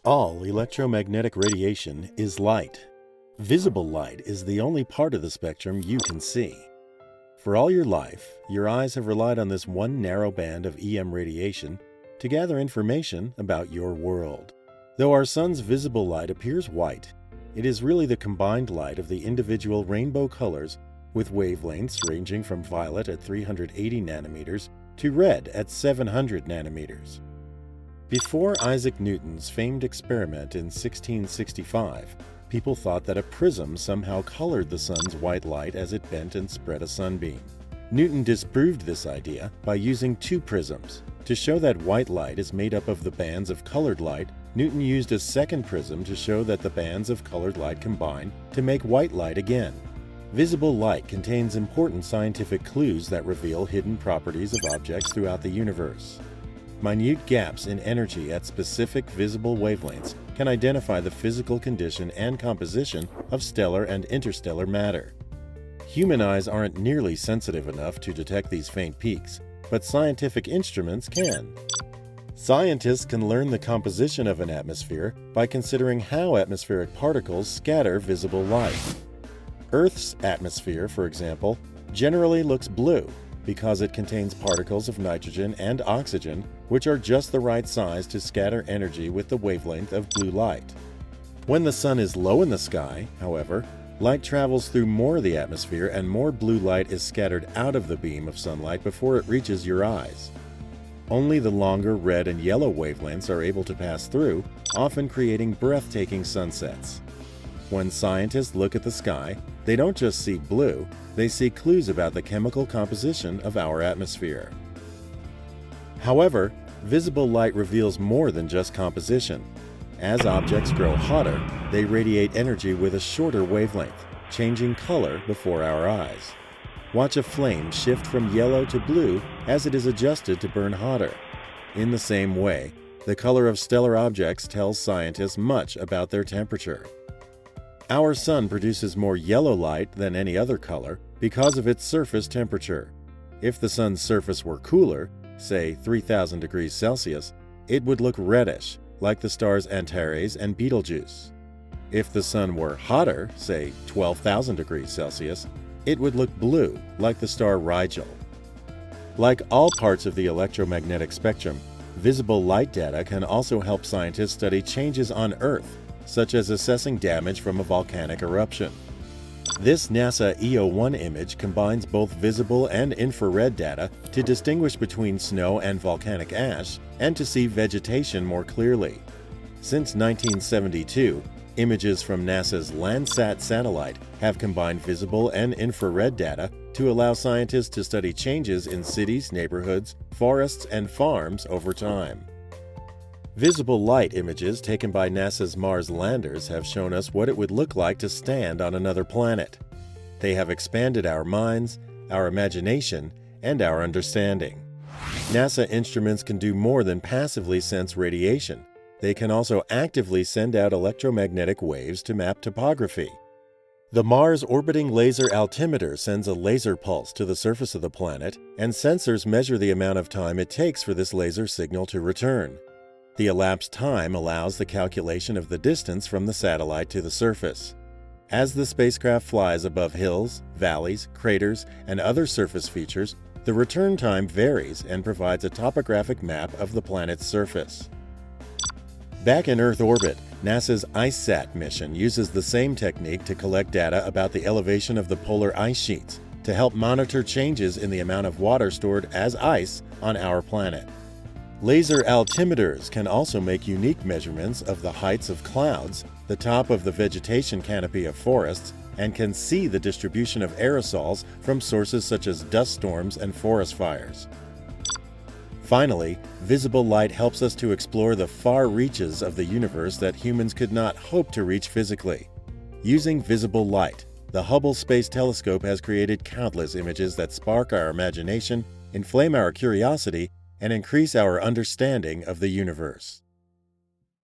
All electromagnetic radiation is light. Visible light is the only part of the spectrum you can see. For all your life, your eyes have relied on this one narrow band of EM radiation to gather information about your world. Though our sun's visible light appears white, it is really the combined light of the individual rainbow colors with wavelengths ranging from violet at 380 nanometers to red at 700 nanometers. Before Isaac Newton's famed experiment in 1665, people thought that a prism somehow colored the sun's white light as it bent and spread a sunbeam. Newton disproved this idea by using two prisms. To show that white light is made up of the bands of colored light, Newton used a second prism to show that the bands of colored light combine to make white light again. Visible light contains important scientific clues that reveal hidden properties of objects throughout the universe. Minute gaps in energy at specific visible wavelengths can identify the physical condition and composition of stellar and interstellar matter. Human eyes aren't nearly sensitive enough to detect these faint peaks, but scientific instruments can. Scientists can learn the composition of an atmosphere by considering how atmospheric particles scatter visible light. Earth's atmosphere, for example, generally looks blue because it contains particles of nitrogen and oxygen, which are just the right size to scatter energy with the wavelength of blue light. When the sun is low in the sky, however, light travels through more of the atmosphere and more blue light is scattered out of the beam of sunlight before it reaches your eyes. Only the longer red and yellow wavelengths are able to pass through, often creating breathtaking sunsets. When scientists look at the sky, they don't just see blue, they see clues about the chemical composition of our atmosphere. However, visible light reveals more than just composition. As objects grow hotter, they radiate energy with a shorter wavelength, changing color before our eyes. Watch a flame shift from yellow to blue as it is adjusted to burn hotter. In the same way, the color of stellar objects tells scientists much about their temperature. Our sun produces more yellow light than any other color because of its surface temperature. If the sun's surface were cooler, say 3000 degrees Celsius, it would look reddish, like the stars Antares and Betelgeuse. If the sun were hotter, say 12,000 degrees Celsius, it would look blue, like the star Rigel. Like all parts of the electromagnetic spectrum, visible light data can also help scientists study changes on Earth, such as assessing damage from a volcanic eruption. This NASA EO1 image combines both visible and infrared data to distinguish between snow and volcanic ash and to see vegetation more clearly. Since 1972, images from NASA's Landsat satellite have combined visible and infrared data to allow scientists to study changes in cities, neighborhoods, forests, and farms over time. Visible light images taken by NASA's Mars landers have shown us what it would look like to stand on another planet. They have expanded our minds, our imagination, and our understanding. NASA instruments can do more than passively sense radiation. They can also actively send out electromagnetic waves to map topography. The Mars Orbiting Laser Altimeter sends a laser pulse to the surface of the planet, and sensors measure the amount of time it takes for this laser signal to return. The elapsed time allows the calculation of the distance from the satellite to the surface. As the spacecraft flies above hills, valleys, craters, and other surface features, the return time varies and provides a topographic map of the planet's surface. Back in Earth orbit, NASA's IceSat mission uses the same technique to collect data about the elevation of the polar ice sheets to help monitor changes in the amount of water stored as ice on our planet. Laser altimeters can also make unique measurements of the heights of clouds, the top of the vegetation canopy of forests, and can see the distribution of aerosols from sources such as dust storms and forest fires. Finally, visible light helps us to explore the far reaches of the universe that humans could not hope to reach physically. Using visible light, the Hubble Space Telescope has created countless images that spark our imagination, inflame our curiosity, and increase our understanding of the universe.